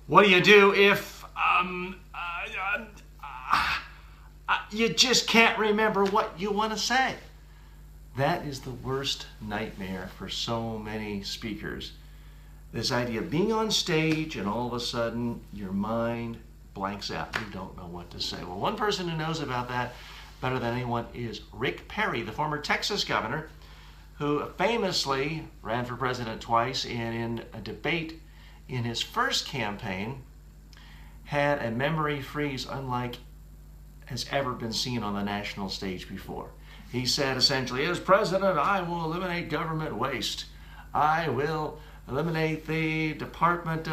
What do you do if you just can't remember what you want to say? That is the worst nightmare for so many speakers. This idea of being on stage and all of a sudden your mind blanks out. You don't know what to say. Well, one person who knows about that better than anyone is Rick Perry, the former Texas governor, who famously ran for president twice, and in a debate in his first campaign had a memory freeze unlike has ever been seen on the national stage before. He said essentially, as president, I will eliminate government waste. I will eliminate the Department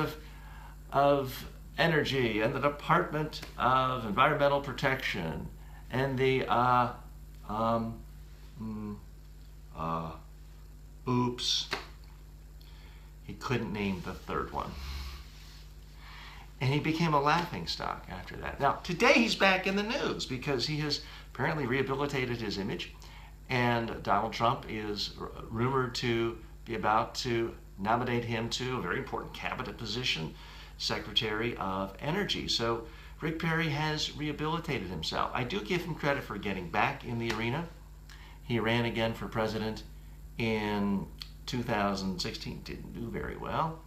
of Energy and the Department of Environmental Protection and the oops. He couldn't name the third one. And he became a laughingstock after that. Now, today he's back in the news because he has apparently rehabilitated his image, and Donald Trump is rumored to be about to nominate him to a very important cabinet position, Secretary of Energy. So Rick Perry has rehabilitated himself. I do give him credit for getting back in the arena. He ran again for president in 2016, didn't do very well.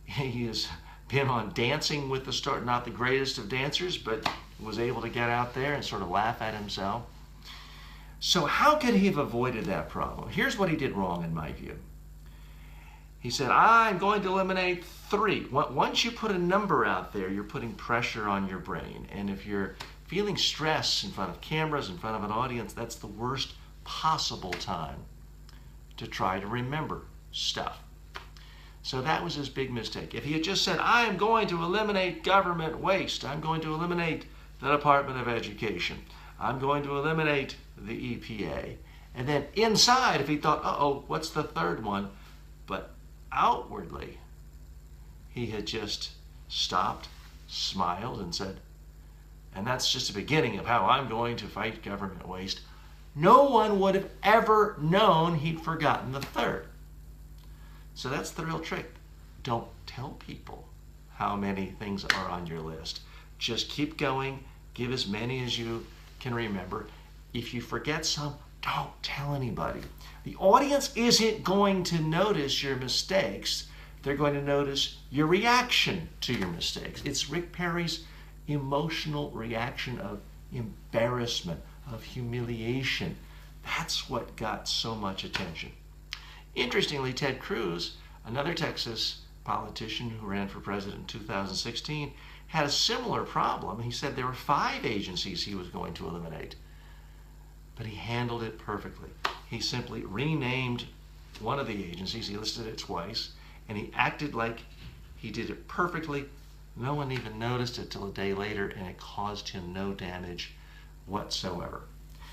He has been on Dancing with the Stars, not the greatest of dancers, but was able to get out there and sort of laugh at himself. So how could he have avoided that problem? Here's what he did wrong in my view. He said, I'm going to eliminate 3. Once you put a number out there, you're putting pressure on your brain. And if you're feeling stress in front of cameras, in front of an audience, that's the worst possible time to try to remember stuff. So that was his big mistake. If he had just said, I am going to eliminate government waste, I'm going to eliminate the Department of Education, I'm going to eliminate the EPA, and then inside, if he thought, uh-oh, what's the third one? But outwardly, he had just stopped, smiled, and said, and that's just the beginning of how I'm going to fight government waste. No one would have ever known he'd forgotten the third. So that's the real trick. Don't tell people how many things are on your list. Just keep going. Give as many as you can remember. If you forget some, don't tell anybody. The audience isn't going to notice your mistakes. They're going to notice your reaction to your mistakes. It's Rick Perry's emotional reaction of embarrassment, of humiliation. That's what got so much attention. Interestingly, Ted Cruz, another Texas politician who ran for president in 2016, had a similar problem. He said there were 5 agencies he was going to eliminate, but he handled it perfectly. He simply renamed one of the agencies, he listed it twice, and he acted like he did it perfectly. No one even noticed it till a day later, and it caused him no damage whatsoever.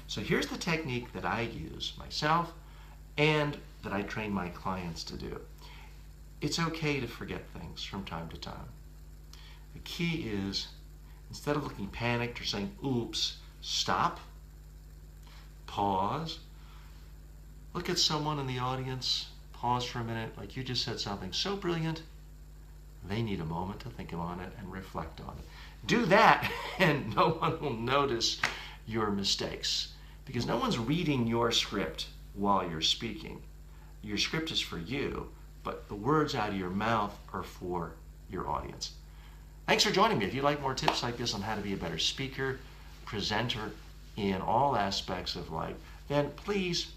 So here's the technique that I use myself and that I train my clients to do. It's okay to forget things from time to time. The key is, instead of looking panicked or saying, oops, stop, pause, look at someone in the audience, pause for a minute, like you just said something so brilliant, they need a moment to think on it and reflect on it. Do that, and no one will notice your mistakes, because no one's reading your script while you're speaking. Your script is for you, but the words out of your mouth are for your audience. Thanks for joining me. If you'd like more tips like this on how to be a better speaker, presenter in all aspects of life, then please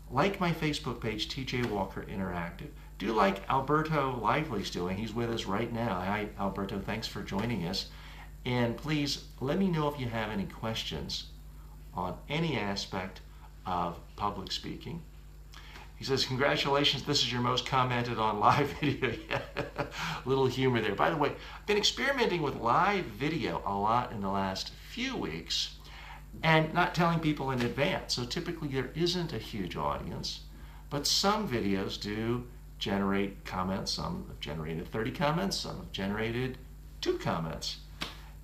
like my Facebook page, TJ Walker Interactive. Do like Alberto Lively's doing. He's with us right now. Hi, Alberto. Thanks for joining us. And please let me know if you have any questions on any aspect of public speaking. He says, congratulations, this is your most commented on live video yet. Little humor there. By the way, I've been experimenting with live video a lot in the last few weeks and not telling people in advance. So typically there isn't a huge audience, but some videos do generate comments. Some have generated 30 comments, some have generated 2 comments.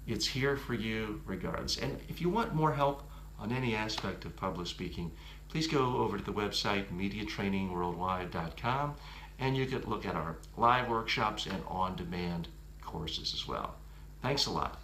It's here for you regardless. And if you want more help on any aspect of public speaking, please go over to the website mediatrainingworldwide.com, and you can look at our live workshops and on-demand horses as well. Thanks a lot.